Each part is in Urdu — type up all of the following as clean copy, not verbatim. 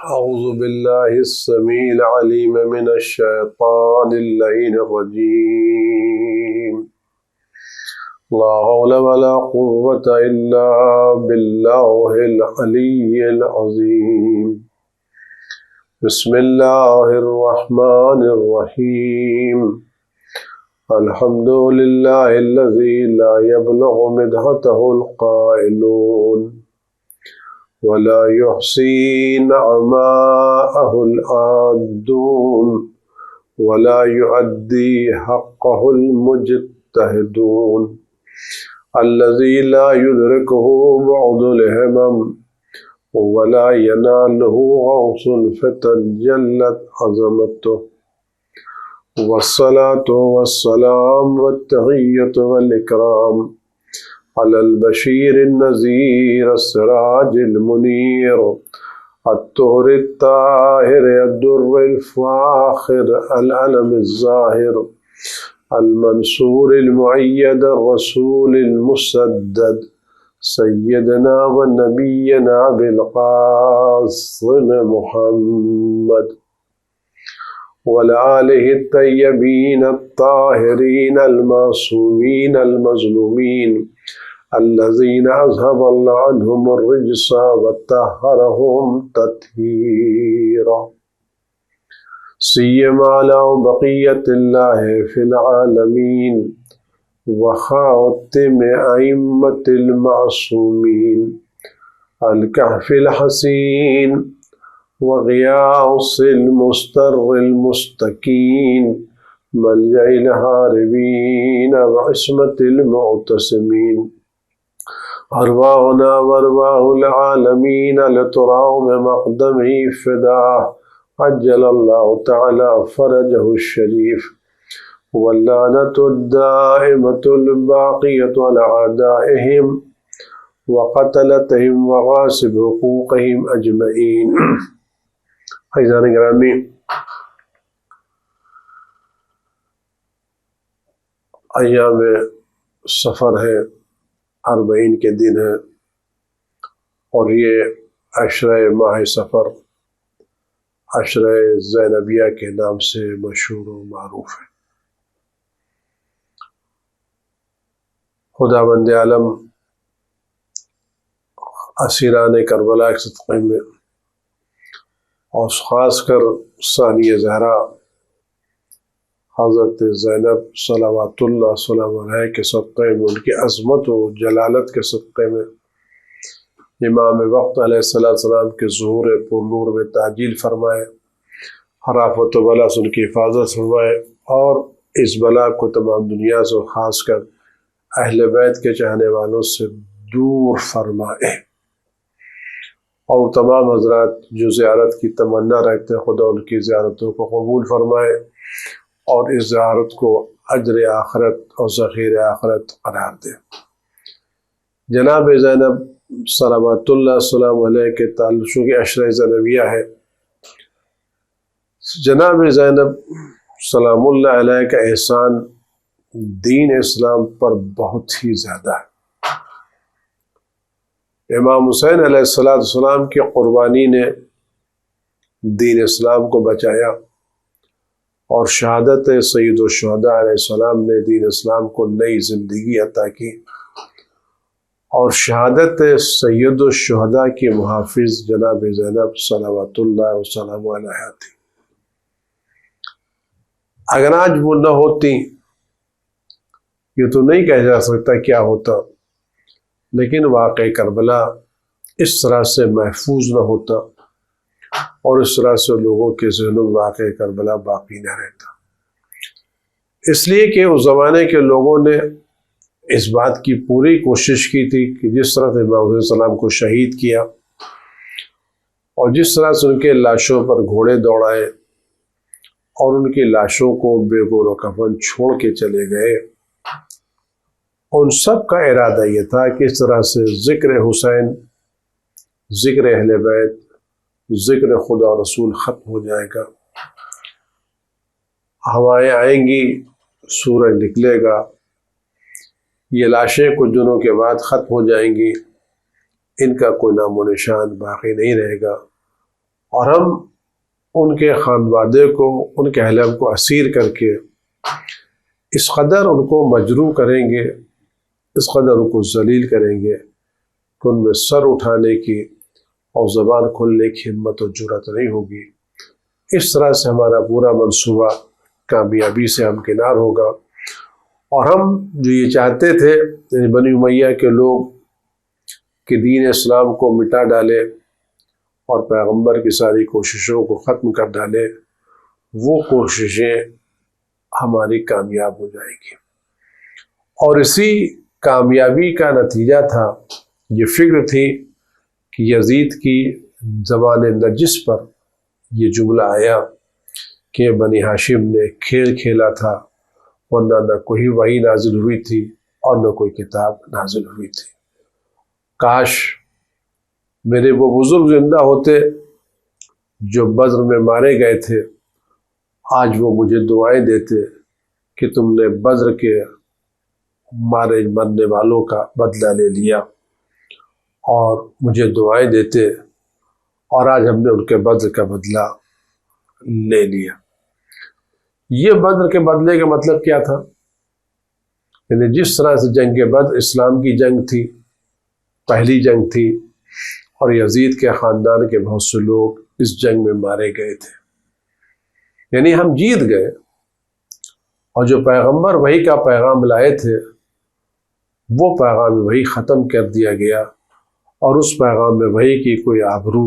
أعوذ بالله السميع العليم من الشيطان اللعين الرجيم. لا حول ولا قوة إلا بالله العلي العظيم. بسم الله الرحمن الرحيم. الحمد لله الذي لا يبلغ مدحته القائلون ولا يحصي نعماءه العادون ولا يؤدي حقه المجتهدون الذي لا يدركه بعد الهمم ولا يناله غوص فتجلت عظمته. والصلاة والسلام والتحية والإكرام على البشير النذير السراج المنير الطهر الطاهر الدر الفاخر العلم الظاهر المنصور المؤيد الرسول المسدد سيدنا ونبينا بالقاسم محمد وآله الطيبين الطاهرين المعصومين المظلومين الذين أذهب الله عنهم الرجس وطهرهم تطهيرا سيما على بقية الله في العالمين وخاتم أئمة المعصومين الكهف الحسين وغياث المستر المستكين ملجأ الهاربين وعصمة المعتصمين أرواحنا وأرواح العالمين لتراهم مقدمه فداه عجل الله تعالى فرجه الشريف. واللعنة الدائمة الباقية على أعدائهم وقتلتهم وغاصب حقوقهم أجمعين. عزیزان گرامی، ایام سفر ہے، 40 کے دن ہیں، اور یہ عشرہ ماہ سفر عشرہ زینبیہ کے نام سے مشہور و معروف ہے۔ خداوند عالم اسیران کربلا کے صدقے میں، اور خاص کر ثانیہ زہرا حضرت زینب صلوات اللہ وسلم علیہ کے صدقے میں، ان کی عظمت و جلالت کے صدقے میں امام وقت علیہ السلام کے ظہور پر نور میں تعجیل فرمائے، ہر آفت و بلا سے ان کی حفاظت فرمائے، اور اس بلا کو تمام دنیا سے خاص کر اہل بیت کے چاہنے والوں سے دور فرمائے، اور تمام حضرات جو زیارت کی تمنا رکھتے ہیں خدا ان کی زیارتوں کو قبول فرمائے، اور اس زیارت کو اجر آخرت اور ذخیر آخرت قرار دے۔ جناب زینب صلوات اللہ السلام علیہ کے تعلق کی عشرہ زینبیہ ہے۔ جناب زینب سلام اللہ علیہ کا احسان دین اسلام پر بہت ہی زیادہ ہے۔ امام حسین علیہ السلام کی قربانی نے دین اسلام کو بچایا، اور شہادت سید الشہداء علیہ السلام نے دین اسلام کو نئی زندگی عطا کی، اور شہادت سید الشہداء کی محافظ جناب زینب صلوات اللہ وسلم علیہ تھی۔ اگر آج وہ نہ ہوتی، یہ تو نہیں کہا جا سکتا کیا ہوتا، لیکن واقعہ کربلا اس طرح سے محفوظ نہ ہوتا، اور اس طرح سے لوگوں کے ذہنوں میں واقعہ کربلا باقی نہ رہتا، اس لیے کہ اس زمانے کے لوگوں نے اس بات کی پوری کوشش کی تھی کہ جس طرح سے امام حسین السلام کو شہید کیا، اور جس طرح سے ان کے لاشوں پر گھوڑے دوڑائے، اور ان کی لاشوں کو بے گور و کفن چھوڑ کے چلے گئے، ان سب کا ارادہ یہ تھا کہ اس طرح سے ذکر حسین، ذکر اہل بیت، ذکر خدا و رسول ختم ہو جائے گا، ہوائیں آئیں گی، سورج نکلے گا، یہ لاشیں کچھ دنوں کے بعد ختم ہو جائیں گی، ان کا کوئی نام و نشان باقی نہیں رہے گا، اور ہم ان کے خانوادے کو، ان کے اہل کو اسیر کر کے اس قدر ان کو مجروح کریں گے، اس قدر ان کو ذلیل کریں گے کہ ان میں سر اٹھانے کی اور زبان کھولنے کی ہمت و جرأت نہیں ہوگی۔ اس طرح سے ہمارا پورا منصوبہ کامیابی سے ہمکنار ہوگا، اور ہم جو یہ چاہتے تھے یعنی بنی امیہ کے لوگ کہ دین اسلام کو مٹا ڈالے اور پیغمبر کی ساری کوششوں کو ختم کر ڈالے، وہ کوششیں ہماری کامیاب ہو جائیں گی۔ اور اسی کامیابی کا نتیجہ تھا، یہ فکر تھی کہ یزید کی زبان نجس پر یہ جملہ آیا کہ بنی ہاشم نے کھیل کھیلا تھا، ورنہ نہ کوئی وحی نازل ہوئی تھی اور نہ کوئی کتاب نازل ہوئی تھی۔ کاش میرے وہ بزرگ زندہ ہوتے جو بدر میں مارے گئے تھے، آج وہ مجھے دعائیں دیتے کہ تم نے بدر کے مرنے والوں کا بدلہ لے لیا، اور مجھے دعائیں دیتے، اور آج ہم نے ان کے بدر کا بدلہ لے لیا۔ یہ بدر کے بدلے کا مطلب کیا تھا؟ یعنی جس طرح سے جنگ بدر اسلام کی جنگ تھی، پہلی جنگ تھی، اور یزید کے خاندان کے بہت سے لوگ اس جنگ میں مارے گئے تھے، یعنی ہم جیت گئے، اور جو پیغمبر وحی کا پیغام لائے تھے وہ پیغام وحی ختم کر دیا گیا، اور اس پیغام میں وحی کی کوئی آبرو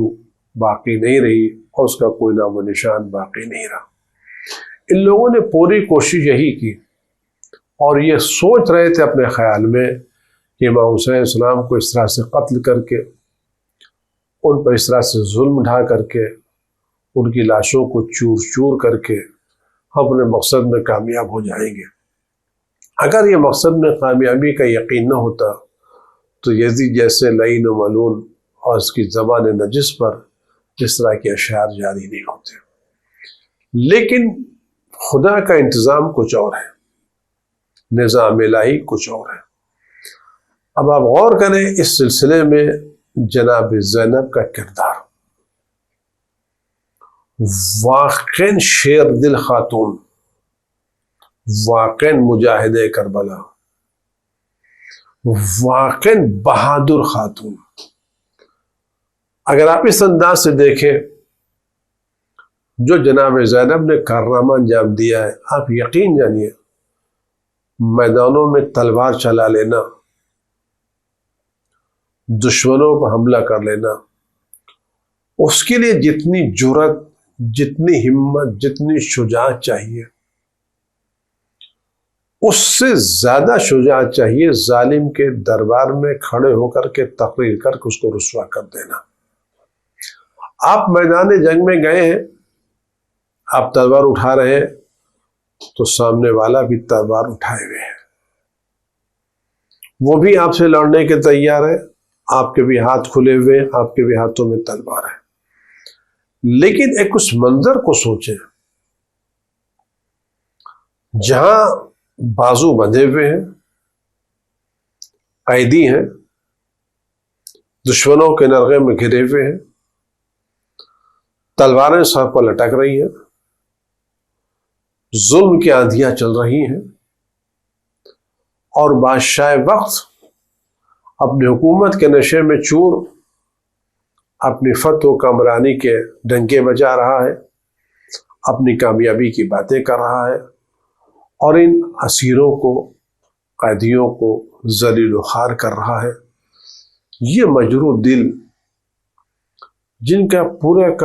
باقی نہیں رہی، اور اس کا کوئی نام و نشان باقی نہیں رہا۔ ان لوگوں نے پوری کوشش یہی کی، اور یہ سوچ رہے تھے اپنے خیال میں کہ امام حسین علیہ السلام کو اس طرح سے قتل کر کے، ان پر اس طرح سے ظلم ڈھا کر کے، ان کی لاشوں کو چور چور کر کے ہم اپنے مقصد میں کامیاب ہو جائیں گے۔ اگر یہ مقصد میں کامیابی کا یقین نہ ہوتا تو یزید جیسے لعین و ملعون اور اس کی زبان نجس پر اس طرح کے اشعار جاری نہیں ہوتے۔ لیکن خدا کا انتظام کچھ اور ہے، نظام الہی کچھ اور ہے۔ اب آپ غور کریں اس سلسلے میں جناب زینب کا کردار، واقعاً شیر دل خاتون، واقعاً مجاہد کربلا، واقعاً بہادر خاتون۔ اگر آپ اس انداز سے دیکھیں جو جناب زینب نے کارنامہ انجام دیا ہے، آپ یقین جانیے میدانوں میں تلوار چلا لینا، دشمنوں پر حملہ کر لینا، اس کے لیے جتنی جرأت، جتنی ہمت، جتنی شجاعت چاہیے، اس سے زیادہ شجاعت چاہیے ظالم کے دربار میں کھڑے ہو کر کے تقریر کر کے اس کو رسوا کر دینا۔ آپ میدان جنگ میں گئے ہیں، آپ تلوار اٹھا رہے ہیں تو سامنے والا بھی تلوار اٹھائے ہوئے ہے، وہ بھی آپ سے لڑنے کے تیار ہے، آپ کے بھی ہاتھ کھلے ہوئے، آپ کے بھی ہاتھوں میں تلوار ہے۔ لیکن ایک اس منظر کو سوچیں جہاں بازو بندھے ہوئے ہیں، قیدی ہیں، دشمنوں کے نرغے میں گھرے ہوئے ہیں، تلواریں سر پر لٹک رہی ہیں، ظلم کی آندھیاں چل رہی ہیں، اور بادشاہ وقت اپنی حکومت کے نشے میں چور اپنی فتح و کامرانی کے ڈنکے بجا رہا ہے، اپنی کامیابی کی باتیں کر رہا ہے، اور ان اسیروں کو، قیدیوں کو ذلیل و خوار کر رہا ہے۔ یہ مجروح دل جن کا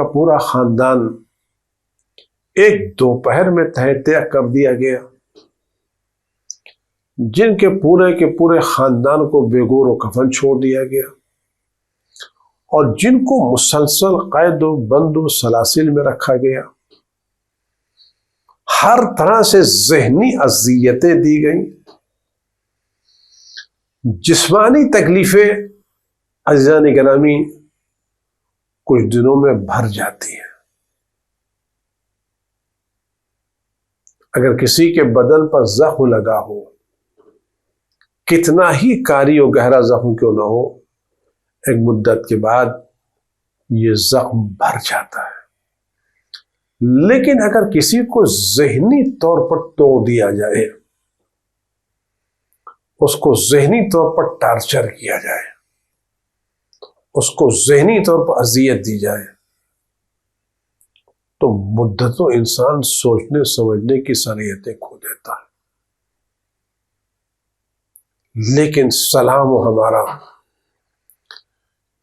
پورا خاندان ایک دوپہر میں تہہ کر دیا گیا، جن کے پورے خاندان کو بے گور و کفن چھوڑ دیا گیا، اور جن کو مسلسل قید و بند و سلاسل میں رکھا گیا، ہر طرح سے ذہنی اذیتیں دی گئیں، جسمانی تکلیفیں عزیزان گرامی کچھ دنوں میں بھر جاتی ہیں۔ اگر کسی کے بدن پر زخم لگا ہو، کتنا ہی کاری و گہرا زخم کیوں نہ ہو، ایک مدت کے بعد یہ زخم بھر جاتا ہے۔ لیکن اگر کسی کو ذہنی طور پر توڑ دیا جائے، اس کو ذہنی طور پر ٹارچر کیا جائے، اس کو ذہنی طور پر اذیت دی جائے، تو مدتوں انسان سوچنے سمجھنے کی صلاحیتیں کھو دیتا ہے۔ لیکن سلام و ہمارا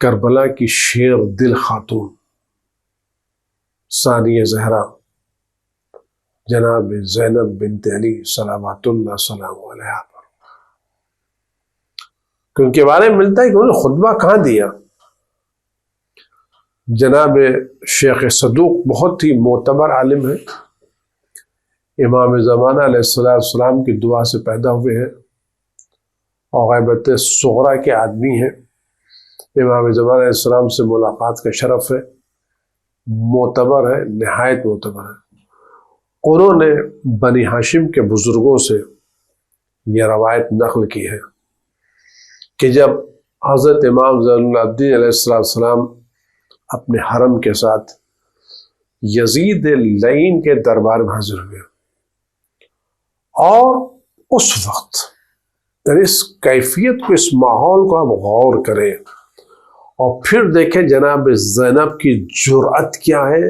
کربلا کی شیر دل خاتون ثانیہ زہرا جناب زینب بنت علی صلوات اللہ سلام علیہ پر، کہ ان کے بارے میں ملتا ہے کہ انہوں نے خطبہ کہاں دیا۔ جناب شیخ صدوق بہت ہی معتبر عالم ہے، امام زمانہ علیہ السلام کی دعا سے پیدا ہوئے ہیں اور غیبت صغرا کے آدمی ہیں۔ امام زمانہ علیہ السلام سے ملاقات کا شرف ہے، معتبر ہے، نہایت معتبر ہے۔ انہوں نے بنی ہاشم کے بزرگوں سے یہ روایت نقل کی ہے کہ جب حضرت امام زین العابدین علیہ السلام اپنے حرم کے ساتھ یزید لعین کے دربار میں حاضر ہوئے، اور اس وقت اس کیفیت کو، اس ماحول کو آپ غور کریں اور پھر دیکھیں جناب زینب کی جرأت کیا ہے،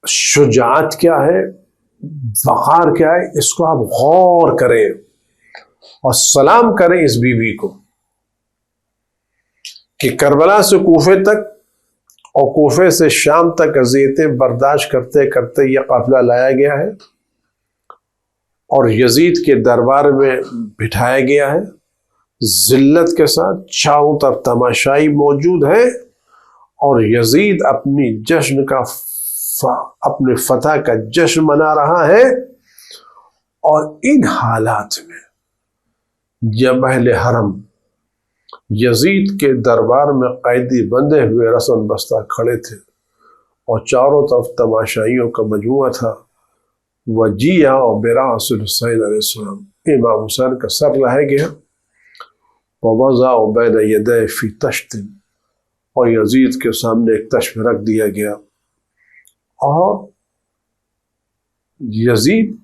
شجاعت کیا ہے، وقار کیا ہے، اس کو آپ غور کریں اور سلام کریں اس بی بی کو کہ کربلا سے کوفے تک اور کوفے سے شام تک اذیتیں برداشت کرتے کرتے یہ قافلہ لایا گیا ہے اور یزید کے دربار میں بٹھایا گیا ہے، ذلت کے ساتھ چاروں طرف تماشائی موجود ہے، اور یزید اپنی جشن کا اپنے فتح کا جشن منا رہا ہے۔ اور ان حالات میں جب اہل حرم یزید کے دربار میں قیدی بندے ہوئے رسن بستہ کھڑے تھے اور چاروں طرف تماشائیوں کا مجموعہ تھا، وجیہ اور براس الحسین علیہ السلام، امام حسین کا سر لایا گیا، ووضع بین یدیہ فی تشت، اور یزید کے سامنے ایک تشت میں رکھ دیا گیا، اور یزید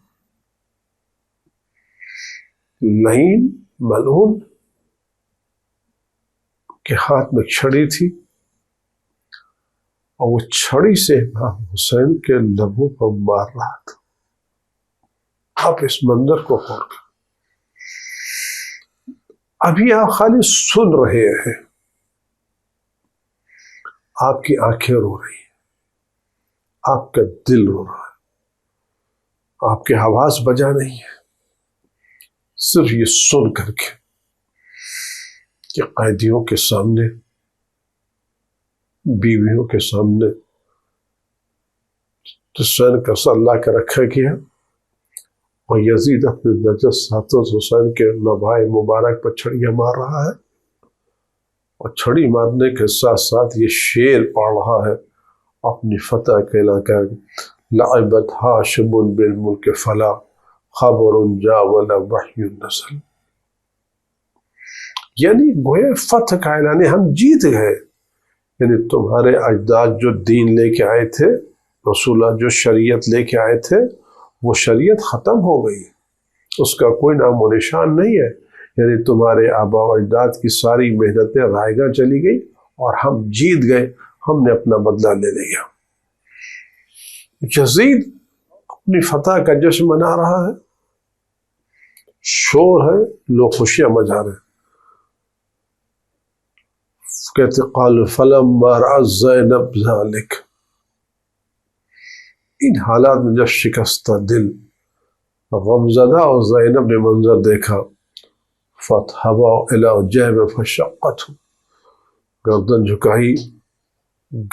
لعین ملعون کے ہاتھ میں چھڑی تھی، اور وہ چھڑی سے امام حسین کے لبوں پر مار رہا تھا۔ آپ اس منظر کو غور کریں، ابھی آپ خالی سن رہے ہیں، آپ کی آنکھیں رو رہی ہیں، آپ کا دل رو رہا ہے، آپ کے حواس بجا نہیں ہے، صرف یہ سن کر کے کہ قیدیوں کے سامنے، بیویوں کے سامنے حسین کا سر لا کے رکھا گیا، اور یزید اپنے نجس ہاتھوں سے حسین کے لبھائے مبارک پر چھڑیاں مار رہا ہے، اور چھڑی مارنے کے ساتھ ساتھ یہ شعر پڑھ رہا ہے اپنی فتح کے علاقہ، لعبت ہاشم بالملک فلا خبر جاول وحی النسل، یعنی گویا فتح کا اعلان، ہم جیت گئے، یعنی تمہارے اجداد جو دین لے کے آئے تھے، رسول اللہ جو شریعت لے کے آئے تھے، وہ شریعت ختم ہو گئی، اس کا کوئی نام و نشان نہیں ہے، یعنی تمہارے آبا و اجداد کی ساری محنتیں رائے گاں چلی گئی اور ہم جیت گئے، ہم نے اپنا بدلہ لے لیا۔ یزید اپنی فتح کا جشن منا رہا ہے، شور ہے، لوگ خوشیاں منا رہے ہیں، کہتے قال فلما رأت زینب ذلک، ان حالات میں جب شکستہ دل غمزدہ اور زینب نے منظر دیکھا، فتحوا الی جیب فشقته، گردن جھکائی،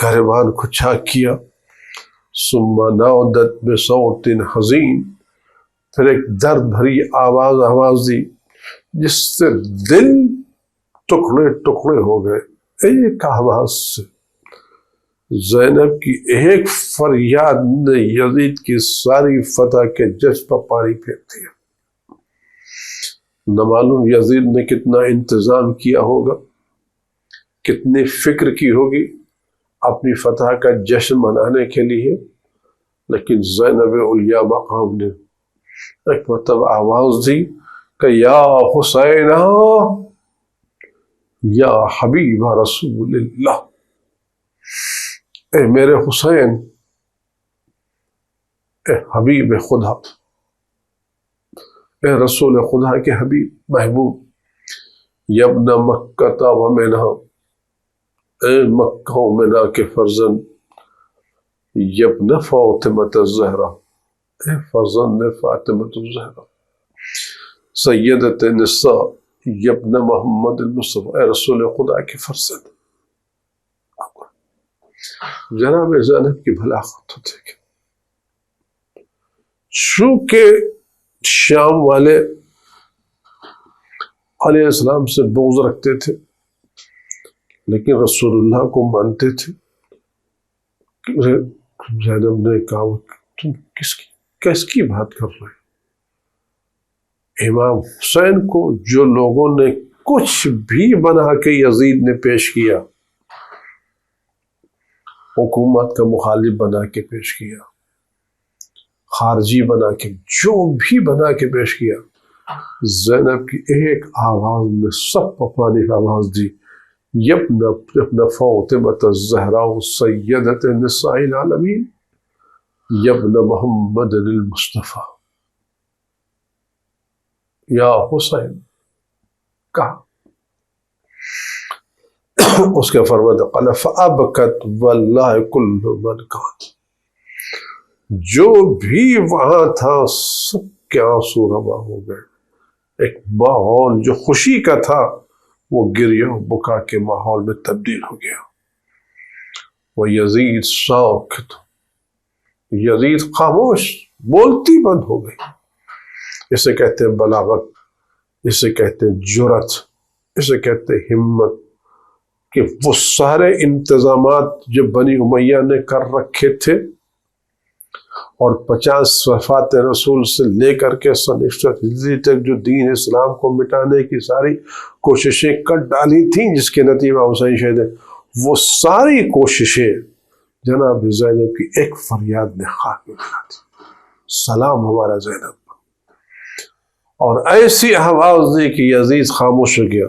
گریبان کو چاک کیا، ثم نادت بصوت حزین، پھر ایک درد بھری آواز دی جس سے دل ٹکڑے ٹکڑے ہو گئے، ایک آواز سے زینب کی ایک فریاد نے یزید کی ساری فتح کے جشن پر پانی پھیر دیا۔ نہ معلوم یزید نے کتنا انتظام کیا ہوگا، کتنی فکر کی ہوگی اپنی فتح کا جشن منانے کے لیے، لیکن زینب علیہ مقام نے ایک مرتبہ آواز دی کہ یا حسین یا حبیب رسول اللہ، اے میرے حسین، اے حبیب خدا، اے رسول خدا کے حبیب محبوب، یبن مکہ و منہ، اے مکہ و منہ کے فرزند، یبن فاطمۃ الزہرا، اے فرزند فاطمۃ الزہرا، سیدۃ النساء، یبن محمد المصطفیٰ، اے رسول خدا کے فرزند۔ جناب زینب کی بلاغت ہوتے کہ چونکہ شام والے علیہ السلام سے بغض رکھتے تھے لیکن رسول اللہ کو مانتے تھے، زینب نے کہا تم کس کی بات کر رہے؟ امام حسین کو جو لوگوں نے کچھ بھی بنا کے یزید نے پیش کیا، حکومت کا مخالف بنا کے پیش کیا، خارجی بنا کے، جو بھی بنا کے پیش کیا، زینب کی ایک آواز نے سب پانے کی آواز دی، یبن فاطمۃ الزہرا سیدۃ نساء العالمین، یبن محمد المصطفیٰ، یا حسین کہا۔ اس کے فرمایا قال فابکت واللہ کل من کان، جو بھی وہاں تھا سب کے آنسو روا ہو گئے، ایک ماحول جو خوشی کا تھا وہ گریہ و بکا کے ماحول میں تبدیل ہو گیا۔ وہ یزید ساکت، یزید خاموش، بولتی بند ہو گئی۔ اسے کہتے ہیں بلاغت، اسے کہتے ہیں جرأت، اسے کہتے ہیں ہمت، کہ وہ سارے انتظامات جو بنی امیہ نے کر رکھے تھے اور 50 وفات رسول سے لے کر کے سن 61 ہجری تک جو دین اسلام کو مٹانے کی ساری کوششیں کر ڈالی تھیں، جس کے نتیجہ حسین شہید ہے، وہ ساری کوششیں جناب زینب کی ایک فریاد نے خاک میں ملا دی، سلام ہمارا زینب، اور ایسی آواز دی کہ یزید خاموش ہو گیا۔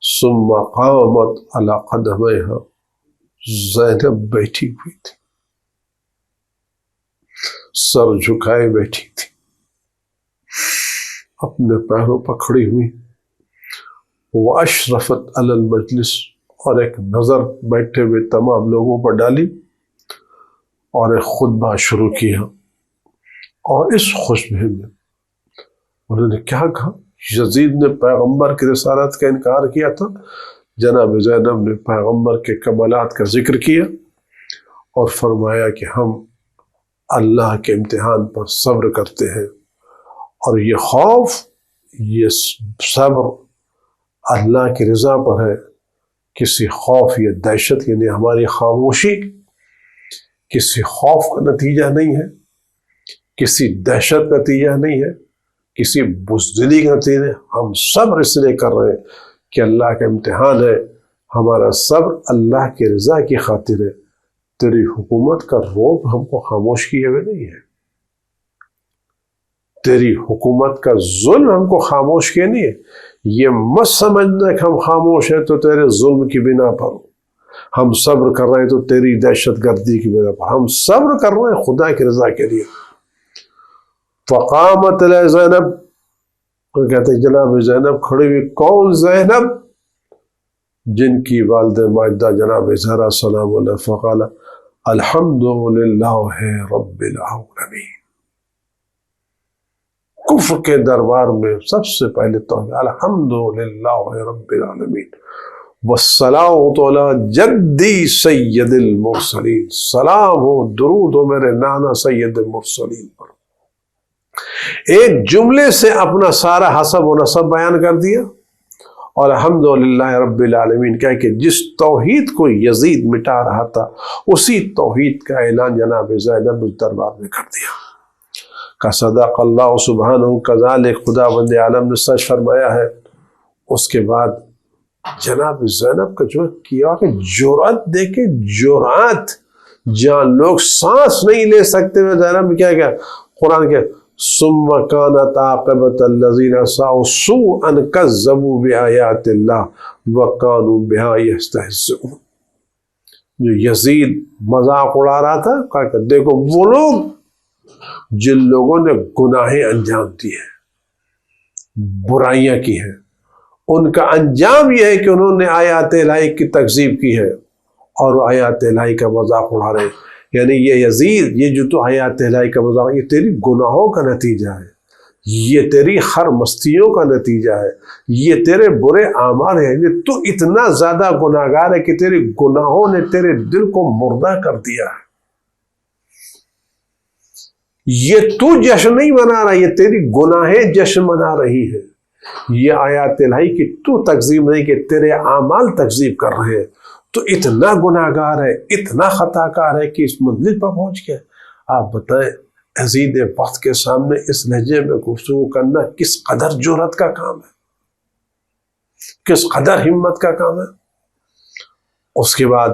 ثم قامت علی قدمیہا، زینب بیٹھی ہوئی تھی، سر جھکائے بیٹھی تھی، اپنے پیروں پر کھڑی ہوئی، واشرفت علی المجلس، اور ایک نظر بیٹھے ہوئے تمام لوگوں پر ڈالی اور ایک خطبہ شروع کیا، اور اس خطبے میں انہوں نے کیا کہا؟ یزید نے پیغمبر کی رسالت کا انکار کیا تھا، جناب زینب نے پیغمبر کے کمالات کا ذکر کیا اور فرمایا کہ ہم اللہ کے امتحان پر صبر کرتے ہیں، اور یہ خوف، یہ صبر اللہ کی رضا پر ہے۔ کسی خوف یا دہشت، یعنی ہماری خاموشی کسی خوف کا نتیجہ نہیں ہے، کسی دہشت کا نتیجہ نہیں ہے، کسی بزدلی کا نتیجہ، ہم صبر اس لیے کر رہے ہیں کہ اللہ کا امتحان ہے، ہمارا صبر اللہ کی رضا کی خاطر ہے۔ تیری حکومت کا رعب ہم کو خاموش کیے ہوئے نہیں ہے، تیری حکومت کا ظلم ہم کو خاموش کیے نہیں ہے۔ یہ مت سمجھنا کہ ہم خاموش ہیں تو تیرے ظلم کی بنا پر، ہم صبر کر رہے ہیں تو تیری دہشت گردی کی بنا پر، ہم صبر کر رہے ہیں خدا کی رضا کے لیے۔ فقامت علی زینب، کہتے ہیں جناب زینب کھڑی ہوئی۔ کون زینب؟ جن کی والد ماجدہ جناب زہرا سلام علیہ، فقال الحمدللہ رب العالمین۔ کفر کے دربار میں سب سے پہلے توحید، الحمدللہ رب العالمین، والصلاۃ علی جدی سید المرسلین، سلام ہو، درود ہو میرے نانا سید المرسلین پر۔ ایک جملے سے اپنا سارا حسب و نسب بیان کر دیا، اور الحمدللہ رب العالمین کہہ کہ جس توحید کو یزید مٹا رہا تھا اسی توحید کا اعلان جناب زینب اس دربار میں کر دیا۔ کہ صدق اللہ سبحانہ کذالک، خدا بند عالم نے سچ فرمایا ہے۔ اس کے بعد جناب زینب کا جو کیا کہ جرأت دیکھے، جرأت، جہاں لوگ سانس نہیں لے سکتے ہوئے زینب میں کیا قرآن کے ثم كانت عاقبة الذين اساءوا سوءا كذبوا بآيات الله وكانوا بها يستهزئون. جو یزید مذاق اڑا رہا تھا، کہا کہ دیکھو وہ لوگ جن لوگوں نے گناہیں انجام دی ہیں، برائیاں کی ہیں، ان کا انجام یہ ہے کہ انہوں نے آیات الہی کی تکذیب کی ہے اور آیات الہی کا مذاق اڑا رہے ہیں. یعنی یہ یزید، یہ جو تو آیات الہی کا مذاق، یہ تیری گناہوں کا نتیجہ ہے، یہ تیری خر مستیوں کا نتیجہ ہے، یہ تیرے برے اعمال ہیں. یہ تو اتنا زیادہ گناہگار ہے کہ تیرے گناہوں نے تیرے دل کو مردہ کر دیا ہے. یہ تو جشن نہیں منا رہا، یہ تیری گناہیں جشن منا رہی ہیں. یہ آیات الہی کی تو تکذیب نہیں کہ تیرے اعمال تکذیب کر رہے ہیں. تو اتنا گناہگار ہے، اتنا خطا کار ہے کہ اس منزل پر پہنچ گیا. آپ بتائیں عزیز وقت کے سامنے اس لہجے میں گفتگو کرنا کس قدر جرأت کا کام ہے، کس قدر ہمت کا کام ہے. اس کے بعد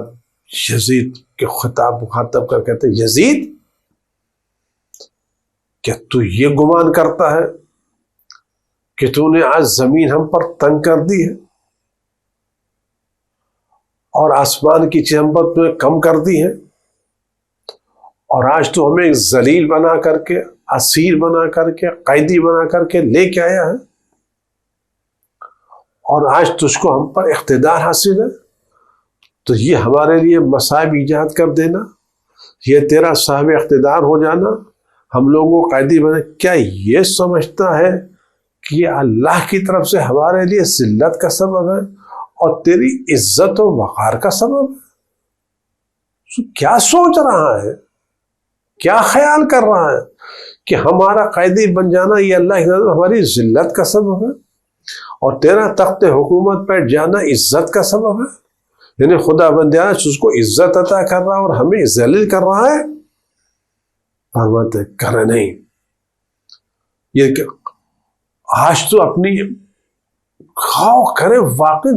یزید کے خطاب مخاطب کر کہتے ہیں یزید کیا تو یہ گمان کرتا ہے کہ تو نے آج زمین ہم پر تنگ کر دی ہے اور آسمان کی چمبت میں کم کر دی ہے، اور آج تو ہمیں ذلیل بنا کر کے، اسیر بنا کر کے، قیدی بنا کر کے لے کے آیا ہے، اور آج تجھ کو ہم پر اقتدار حاصل ہے. تو یہ ہمارے لیے مصائب ایجاد کر دینا، یہ تیرا صاحب اقتدار ہو جانا، ہم لوگوں کو قیدی بنے، کیا یہ سمجھتا ہے کہ یہ اللہ کی طرف سے ہمارے لیے ذلت کا سبب ہے اور تیری عزت و وقار کا سبب ہے؟ تو کیا سوچ رہا ہے، کیا خیال کر رہا ہے کہ ہمارا قیدی بن جانا یہ اللہ کی طرف ہماری ذلت کا سبب ہے اور تیرا تخت حکومت پر جانا عزت کا سبب ہے؟ یعنی خدا بندیانا اس کو عزت عطا کر رہا ہے اور ہمیں ذلیل کر رہا ہے؟ فرماتے کرے نہیں. یہ کہ آج تو اپنی خواہ کرے واقع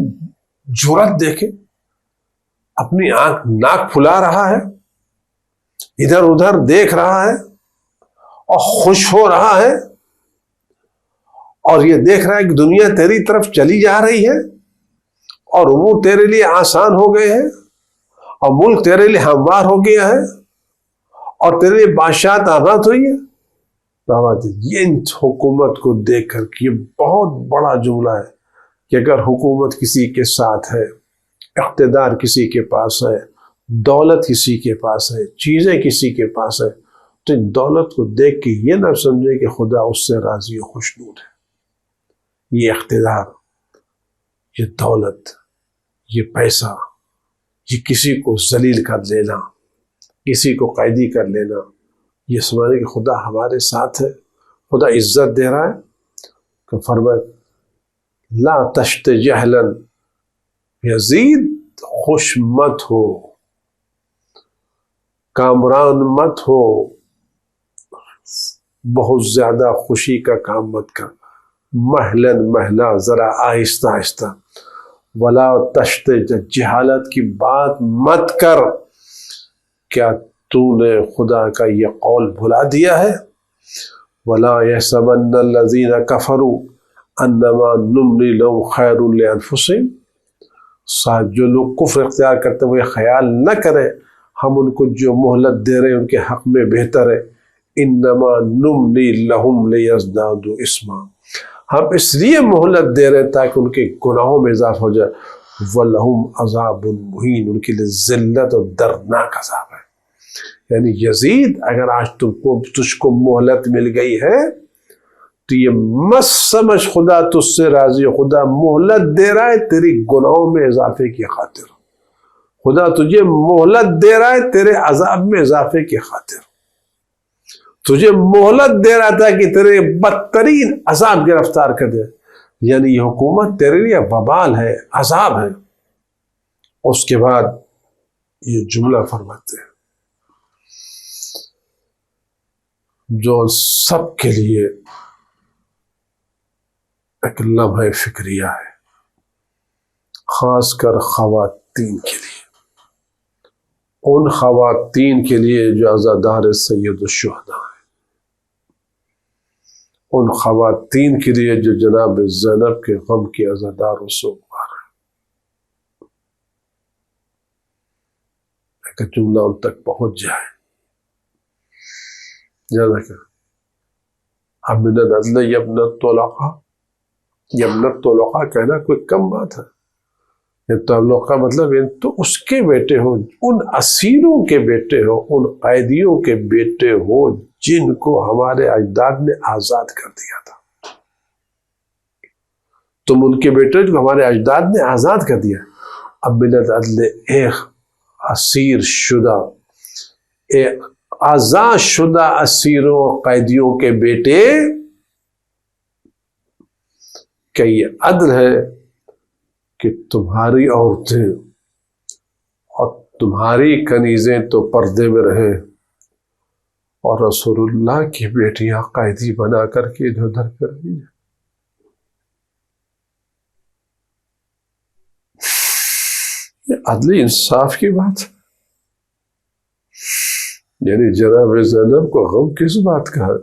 جرأت دیکھے، اپنی آنکھ ناک پھلا رہا ہے، ادھر ادھر دیکھ رہا ہے اور خوش ہو رہا ہے، اور یہ دیکھ رہا ہے کہ دنیا تیری طرف چلی جا رہی ہے اور امور تیرے لیے آسان ہو گئے ہیں اور ملک تیرے لیے ہموار ہو گیا ہے اور تیرے لیے بادشاہت آباد ہوئی ہے. یہ حکومت کو دیکھ کر یہ بہت بڑا جملہ ہے کہ اگر حکومت کسی کے ساتھ ہے، اقتدار کسی کے پاس ہے، دولت کسی کے پاس ہے، چیزیں کسی کے پاس ہے، تو ان دولت کو دیکھ کے یہ نہ سمجھے کہ خدا اس سے راضی و خوشنود ہے. یہ اقتدار، یہ دولت، یہ پیسہ، یہ کسی کو ذلیل کر لینا، کسی کو قیدی کر لینا، یہ سمجھے کہ خدا ہمارے ساتھ ہے، خدا عزت دے رہا ہے. کہ فرمائے لا تشت جہلا، یزید خوش مت ہو، کامران مت ہو، بہت زیادہ خوشی کا کام مت کر، محلن محلہ، ذرا آہستہ آہستہ. ولا تشت، جہالت کی بات مت کر. کیا تو نے خدا کا یہ قول بھلا دیا ہے؟ ولا يحسبن الذين كفروا انما نملي لهم خير لانفسهم. صاحب جو لوگ کفر اختیار کرتے وہ یہ خیال نہ کریں ہم ان کو جو مہلت دے رہے ہیں ان کے حق میں بہتر ہے. انما نملی لهم لیزدادوا اثما، ہم اس لیے مہلت دے رہے ہیں تاکہ ان کے گناہوں میں اضافہ ہو جائے. وَلَهُمْ عَذَابٌ مُهِينٌ، ان کے لیے ذلت اور دردناک عذاب ہے. یعنی یزید اگر آج تجھ کو مہلت مل گئی ہے تو یہ مت سمجھ خدا تجھ سے راضی، خدا مہلت دے رہا ہے تیری گناہوں میں اضافے کی خاطر، خدا تجھے مہلت دے رہا ہے تیرے عذاب میں اضافے کی خاطر، تجھے مہلت دے رہا تھا کہ تیرے بدترین عذاب گرفتار کر دے. یعنی یہ حکومت تیرے لیے وبال ہے، عذاب ہے. اس کے بعد یہ جملہ فرماتے ہیں جو سب کے لیے ایک لمحہ فکریہ ہے، خاص کر خواتین کے لیے، ان خواتین کے لیے جو عزادار سید الشہداء ہیں، ان خواتین کے لیے جو جناب زینب کے غم کی عزادار و سوگوار ہیں۔ کہ جملہ ان تک پہنچ جائے، جیسا کہ من العدل یبن الطلقاء، یبن الطلقاء کہنا کوئی کم بات ہے۔ تعلق کا مطلب تو اس کے بیٹے ہو، ان اسیروں کے بیٹے ہو، ان قیدیوں کے بیٹے ہو جن کو ہمارے اجداد نے آزاد کر دیا تھا۔ تم ان کے بیٹے جو ہمارے اجداد نے آزاد کر دیا۔ اب ملت عدل ایک اسیر شدہ، آزاد شدہ اسیروں اور قیدیوں کے بیٹے، کہ یہ عدل ہے کہ تمہاری عورتیں اور تمہاری کنیزیں تو پردے میں رہیں اور رسول اللہ کی بیٹیاں قیدی بنا کر کے ادھر ادھر کر رہی ہیں۔ یہ عدل انصاف کی بات ہے۔ یعنی جناب زینب کو غم کس بات کا ہے؟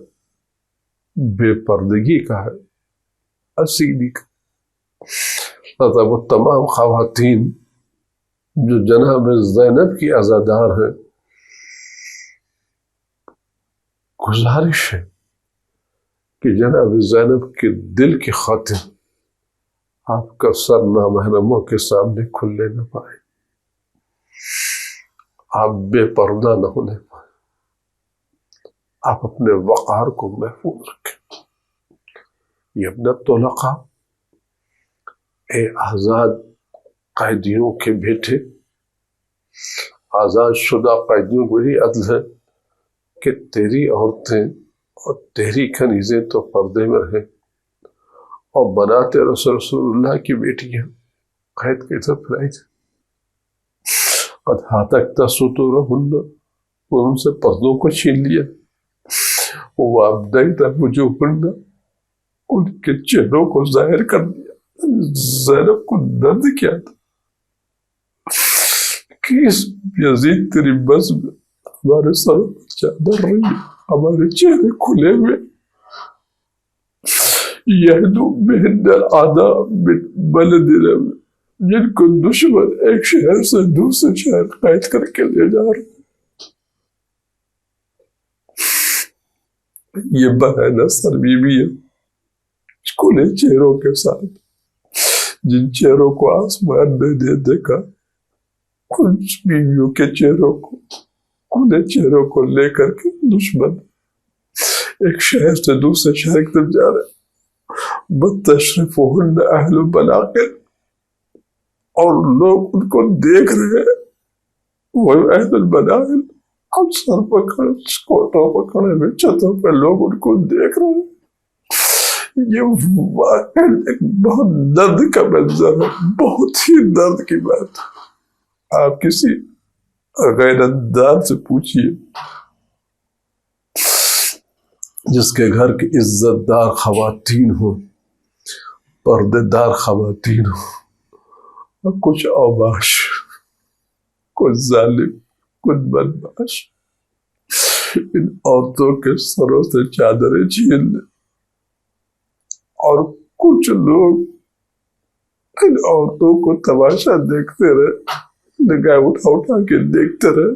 بے پردگی کا ہے، اسیری کا۔ وہ تمام خواتین جو جناب زینب کی عزادار ہیں، گزارش ہے کہ جناب زینب کے دل کی خاطر آپ کا سر نامحرموں کے سامنے کھلنے نہ پائے، آپ بے پردہ نہ ہونے پائے، آپ اپنے وقار کو محفوظ رکھیں۔ یہ ابن طلقاء، اے آزاد قیدیوں کے بیٹے، آزاد شدہ قیدیوں کو یہ عدل ہے کہ تیری عورتیں اور تیری کنیزیں تو پردے میں رہیں اور بناتے رسول اللہ کی بیٹیاں قید کے طرف پھرائی جائیں۔ قد ہاتک ستورہن، ان سے پردوں کو چھین لیا، وابدیت وجوہن، ان کے چہروں کو ظاہر کر دیا۔ زینب کو درد کیا تھا کہ اس یزید تیری بس میں ہمارے سر چادر رہی ہے، ہمارے چہرے کھلے ہوئے، یہدو بہن الاعداء من بلدنا، جن کو دشمن ایک شہر سے دوسرے شہر قید کر کے لے جا رہے۔ یہ بہانہ سر بیوی ہے کھلے چہروں کے ساتھ، جن چہروں کو آسمان نے دے دیکھا، کچھ بیویوں کے چہروں کو، کھلے چہروں کو لے کر کے دشمن ایک شہر سے دوسرے شہر کی طرف جا رہے۔ بتشرفہن اہل بلاقل، اور لوگ ان کو دیکھ رہے ہیں، وہ اہل البلاقل، ہم سر پکڑے، کوٹوں پکڑے ہوئے چھتوں پہ لوگ ان کو دیکھ رہے ہیں۔ یہ واقعی ایک بہت درد کا منظر ہے، بہت ہی درد کی بات۔ آپ کسی غیرتدار سے پوچھئے جس کے گھر کی عزت دار خواتین ہو، پردے دار خواتین ہو، اور کچھ اوباش، کچھ ظالم، کچھ بدمعاش ان عورتوں کے سروں سے چادریں چھین لیں، اور کچھ لوگ ان عورتوں کو تماشا دیکھتے رہے، نگاہ اٹھا اٹھا کے دیکھتے رہے،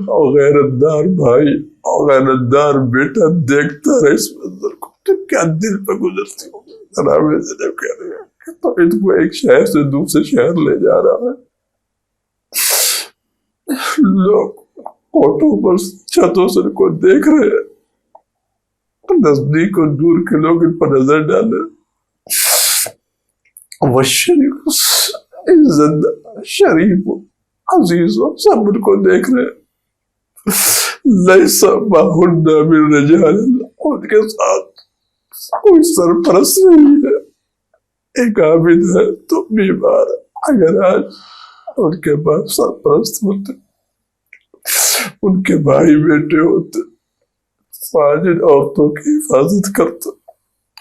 اور غیرتدار بھائی اور غیرتدار بیٹا دیکھتا رہے اس منظر کو، تو کیا دل پہ گزرتی ہوگی۔ جناب زینب کہہ رہے ہیں کہ تو ان کو ایک شہر سے دوسرے شہر لے جا رہا ہے، لوگ کوٹوں پر چھتوں سے ان کو دیکھ رہے ہیں، نزدیک اور دور کے لوگ ان پر نظر ڈالے، وہ شریف عزت شریف عزیز سب ان کو دیکھ رہے ہیں۔ لیس معہن من رجال، ان کے ساتھ کوئی سرپرست نہیں ہے، ایک عابد ہے تو بیمار ہے۔ اگر آج ان کے پاس سرپرست ہوتے، ان کے بھائی بیٹے ہوتے، فاجر عورتوں کی حفاظت کرتے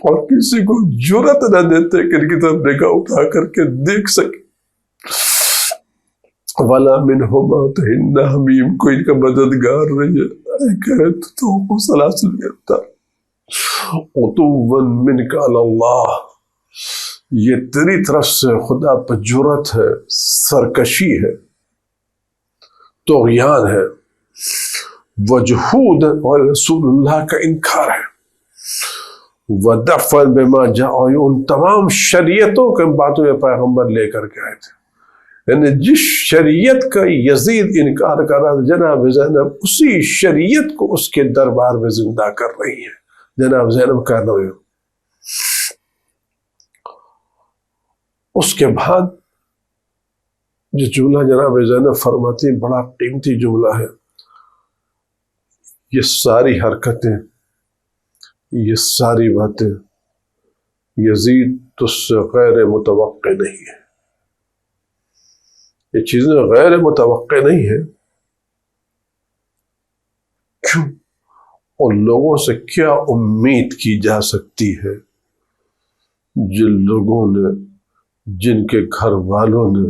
اور کسی کو جرأت نہ دیتے کہ ان کی طرف نگاہ اٹھا کر کے دیکھ سکے، وَلَا مِنْهُمَا تَحِنَّ حَمِيمٌ، کوئی ان کا مددگار نہیں ہے، کہے تو سلاسل گرفتار عُتُوًّا مِنْكَ عَلَى اللَّهِ، یہ تیری طرف سے خدا پر جرأت ہے، سرکشی ہے، طغیان ہے، وجحود اور رسول اللہ کا انکار ہے، وَدَفْعًا بِمَا جَاءَ، ان تمام شریعتوں کے باتوں میں پیغمبر لے کر کے آئے تھے، یعنی جس شریعت کا یزید انکار کر رہا جناب زینب اسی شریعت کو اس کے دربار میں زندہ کر رہی ہے، جناب زینب کر رہے ہو۔ اس کے بعد جو جملہ جناب زینب فرماتی بڑا قیمتی جملہ ہے، یہ ساری حرکتیں، یہ ساری باتیں یزید تجھ سے غیر متوقع نہیں ہے، یہ چیزیں غیر متوقع نہیں ہے، کیوں؟ اور لوگوں سے کیا امید کی جا سکتی ہے جن لوگوں نے، جن کے گھر والوں نے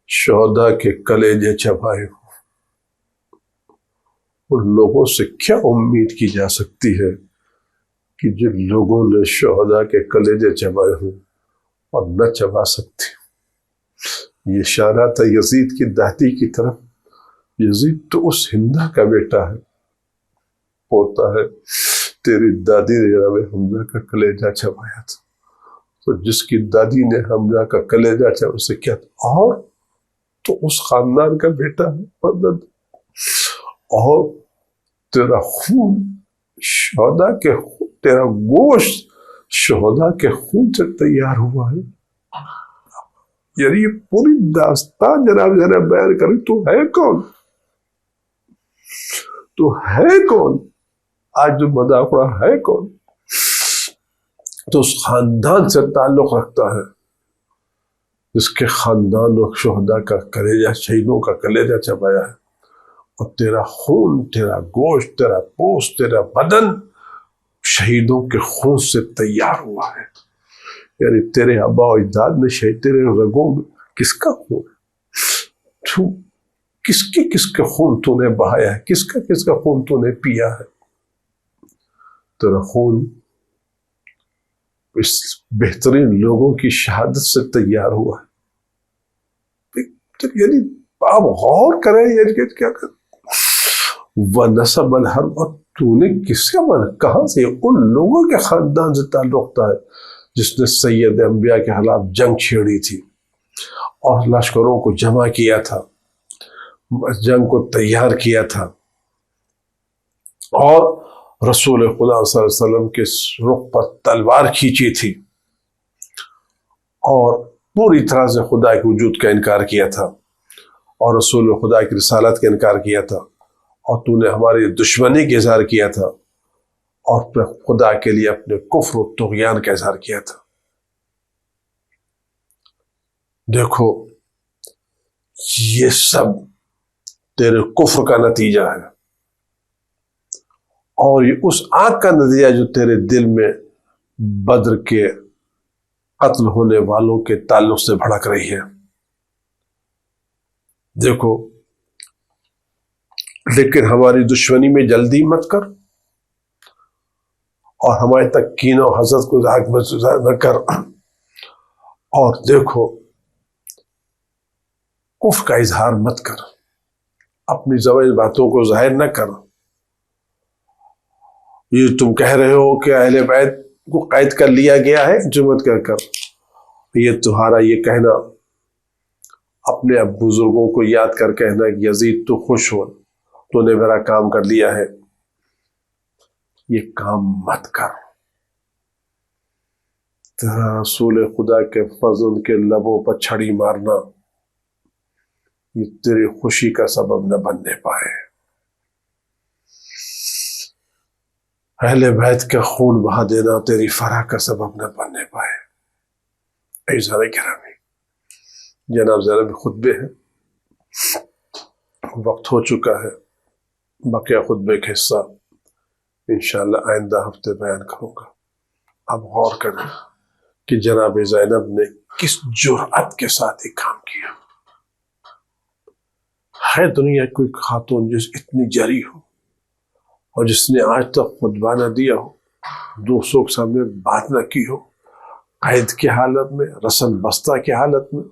شہداء کے کلیجے چبائے ہوں، ان لوگوں سے کیا امید کی جا سکتی ہے کہ جن لوگوں نے شہداء کے کلیجے چبائے ہوں اور نہ چبا سکتے۔ یہ اشارہ تھا یزید کی دادی کی طرف، یزید تو اس ہندہ کا بیٹا ہے، ہوتا ہے تیری دادی نے جناب حمزہ کا کلیجہ چبایا تھا، تو جس کی دادی نے حمزہ کا کلیجہ چبایا اسے کیا تھا، اور تو اس خاندان کا بیٹا ہے، اور تیرا خون شہداء کے خون، تیرا گوشت شہداء کے خون سے تیار ہوا ہے، یعنی یہ پوری داستان جناب زینب بیان کری، تو ہے کون؟ تو ہے کون؟ آج جو مدافع ہے کون؟ تو اس خاندان سے تعلق رکھتا ہے جس کے خاندان و شہداء کا کلیجہ، شہیدوں کا کلیجہ چبایا ہے، اور تیرا خون، تیرا گوشت، تیرا پوست، تیرا بدن شہیدوں کے خون سے تیار ہوا ہے، یعنی تیرے آبا و اجداد نے شہید، تیرے رگوں میں کس کا خون ہے؟ تو کس کے خون تو نے بہایا ہے، کس کا خون تو نے پیا ہے؟ تیرا خون اس بہترین لوگوں کی شہادت سے تیار ہوا ہے، یعنی آپ غور کریں یہ کیا کر وَنَسَبَ الْحَرْبَ، اور تو نے کس کا بنا، کہاں سے؟ ان لوگوں کے خاندان سے تعلق ہے جس نے سید انبیاء کے خلاف جنگ چھیڑی تھی اور لشکروں کو جمع کیا تھا، جنگ کو تیار کیا تھا، اور رسول خدا صلی اللہ علیہ وسلم کے رخ پر تلوار کھینچی تھی، اور پوری طرح سے خدا کے وجود کا انکار کیا تھا، اور رسول خدا کی رسالت کا انکار کیا تھا، اور تو نے ہماری دشمنی کا اظہار کیا تھا، اور پھر خدا کے لیے اپنے کفر و طغیان کا اظہار کیا تھا۔ دیکھو یہ سب تیرے کفر کا نتیجہ ہے، اور یہ اس آگ کا نتیجہ جو تیرے دل میں بدر کے قتل ہونے والوں کے تعلق سے بھڑک رہی ہے۔ دیکھو، لیکن ہماری دشمنی میں جلدی مت کر، اور ہمارے تک کین و حسد کو ظاہر نہ کر، اور دیکھو کفر کا اظہار مت کر، اپنی زبان باتوں کو ظاہر نہ کر۔ یہ تم کہہ رہے ہو کہ اہل بیت کو قید کر لیا گیا ہے، جو مت کر، یہ تمہارا یہ کہنا اپنے اب بزرگوں کو یاد کر کہنا کہ یزید تو خوش ہو، تو نے میرا کام کر لیا ہے، یہ کام مت کر۔ تیرا رسول خدا کے فضل کے لبوں پر چھڑی مارنا یہ تیری خوشی کا سبب نہ بننے پائے، اہل بیت کا خون بہا دینا تیری فرح کا سبب نہ بننے پائے۔ عزیزان گرامی، جناب زینب خطبے ہیں، وقت ہو چکا ہے، بقیہ خطبے کا حصہ انشاءاللہ آئندہ ہفتے بیان کروں گا۔ اب غور کریں کہ جناب زینب نے کس جرأت کے ساتھ یہ کام کیا۔ ہے دنیا کوئی خاتون جس اتنی جری ہو اور جس نے آج تک خطبہ نہ دیا ہو، دوستوں کے سامنے بات نہ کی ہو، قید کی حالت میں، رسن بستہ کی حالت میں،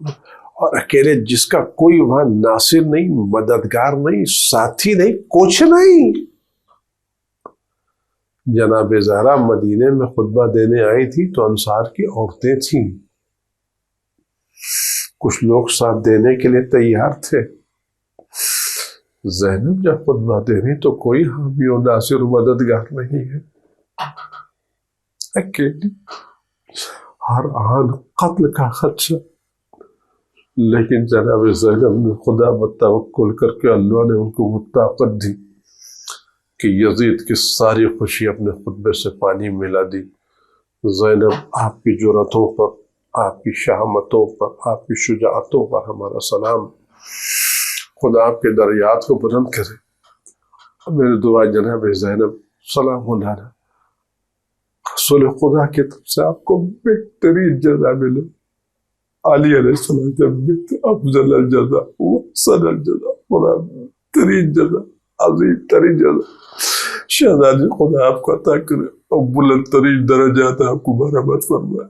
اور اکیلے، جس کا کوئی وہاں ناصر نہیں، مددگار نہیں، ساتھی نہیں، کچھ نہیں؟ جناب زہرا مدینے میں خطبہ دینے آئی تھی تو انصار کی عورتیں تھیں، کچھ لوگ ساتھ دینے کے لیے تیار تھے۔ زینب جب خطبہ دے رہی تو کوئی حامی و ناصر و مددگار نہیں ہے، اکیلی، ہر آن قتل کا خدشہ۔ لیکن جناب زینب نے خدا پر توکل کر کے اللہ نے ان کو وہ طاقت دی کہ یزید کی ساری خوشی اپنے خطبے سے پانی ملا دی۔ زینب، آپ کی جرأتوں پر، آپ کی شہامتوں پر، آپ کی شجاعتوں پر ہمارا سلام۔ خدا آپ کے درجات کو بلند کرے۔ میری دعا جناب زینب سلام علیہ، رسول خدا کی طرف سے آپ کو بہترین جزا ملے۔ علی علیہ السلام افضل الجزا وحسن الجزا، خدا بہترین جزا، عظیم ترین جزا شہزادی خدا آپ کو عطا کرے اور بلند ترین درجات آپ کو برآمد فرمائے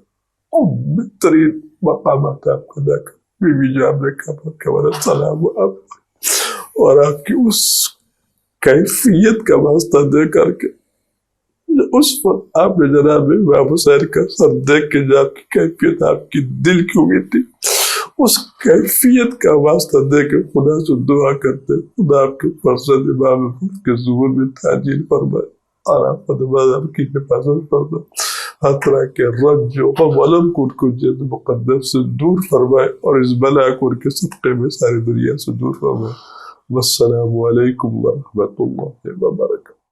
اور بہترین مقامات آپ کو عطا کرے۔ بی بی جان نے کہا سلام اور آپ کی اس کیفیت کا واسطہ دے کر کے اس پر آپ نے جناب امام حسین کا سر دیکھ کے جو آپ کی کیفیت، آپ کی دل کی امید تھی، اس کیفیت کا واسطہ دے کے خدا سے دعا کرتے، خدا آپ کے فرزند امام کے ظہور میں تعجیل فرمائے اور آپ آپ کی حفاظت فرمائے، ہر طرح کے رنج و غم علم کو ان کو جد مقدس سے دور فرمائے اور اس بلا کو ان کے صدقے میں ساری دنیا سے دور فرمائے۔ والسلام علیکم ورحمۃ اللہ وبرکاتہ۔